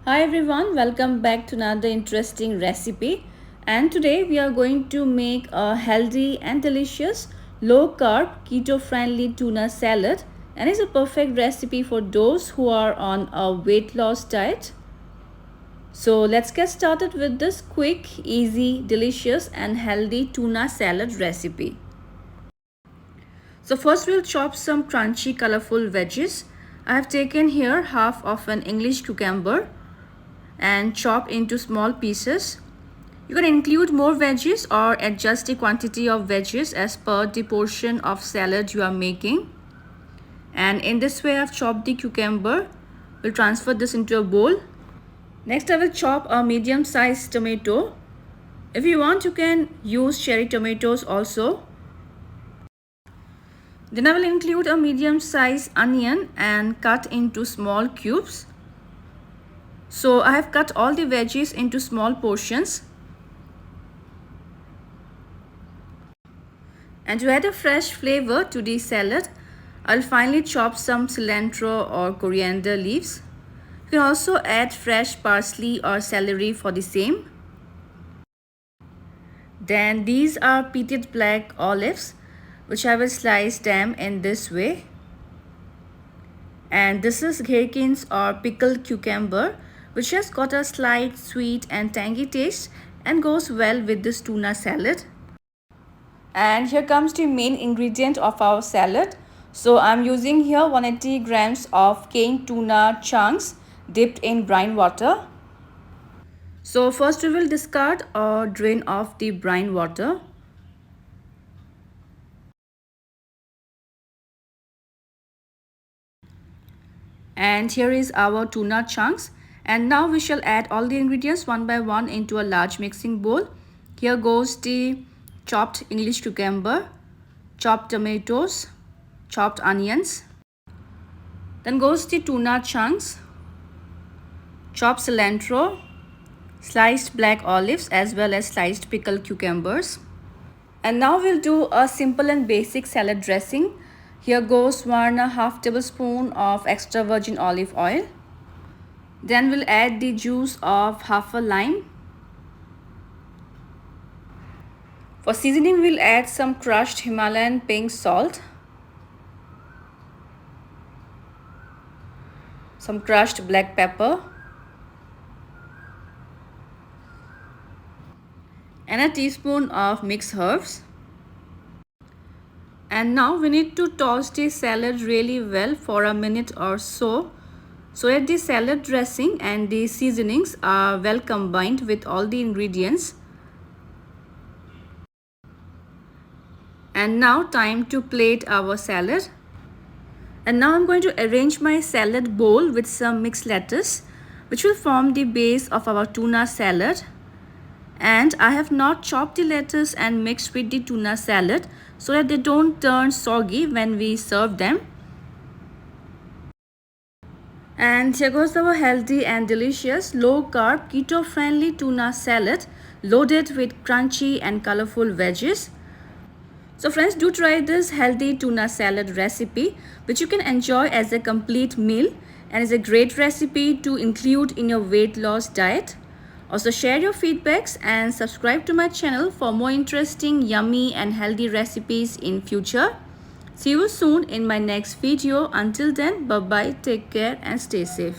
Hi everyone, welcome back to another interesting recipe. And today we are going to make a healthy and delicious low carb keto friendly tuna salad, and it's a perfect recipe for those who are on a weight loss diet. So let's get started with this quick, easy, delicious and healthy tuna salad recipe. So first we'll chop some crunchy colorful veggies. I have taken here half of an English cucumber and chop into small pieces. You can include more veggies or adjust the quantity of veggies as per the portion of salad you are making. And in this way I've chopped the cucumber. We'll transfer this into a bowl. Next I will chop a medium-sized tomato. If you want, you can use cherry tomatoes also. Then I will include a medium-sized onion and cut into small cubes. So I have cut all the veggies into small portions. And to add a fresh flavor to the salad, I'll finally chop some cilantro or coriander leaves. You can also add fresh parsley or celery for the same. Then these are pitted black olives, which I will slice them in this way. And this is Gherkin's or pickled cucumber, which has got a slight sweet and tangy taste and goes well with this tuna salad. And here comes the main ingredient of our salad. So I'm using here 180 grams of canned tuna chunks dipped in brine water. So first we will discard or drain off the brine water. And here is our tuna chunks. And now we shall add all the ingredients one by one into a large mixing bowl. Here goes the chopped English cucumber, chopped tomatoes, chopped onions. Then goes the tuna chunks, chopped cilantro, sliced black olives as well as sliced pickled cucumbers. And now we'll do a simple and basic salad dressing. Here goes 1.5 tablespoon of extra virgin olive oil. Then we'll add the juice of half a lime. For seasoning, we'll add some crushed Himalayan pink salt, some crushed black pepper, and a teaspoon of mixed herbs. And now we need to toss the salad really well for a minute or so that the salad dressing and the seasonings are well combined with all the ingredients. And now time to plate our salad. And now I'm going to arrange my salad bowl with some mixed lettuce, which will form the base of our tuna salad. And I have not chopped the lettuce and mixed with the tuna salad so that they don't turn soggy when we serve them. And here goes our healthy and delicious low carb keto friendly tuna salad loaded with crunchy and colorful veggies. So friends, do try this healthy tuna salad recipe, which you can enjoy as a complete meal and is a great recipe to include in your weight loss diet. Also share your feedbacks and subscribe to my channel for more interesting, yummy and healthy recipes in future. See you soon in my next video. Until then, bye bye, take care and stay safe.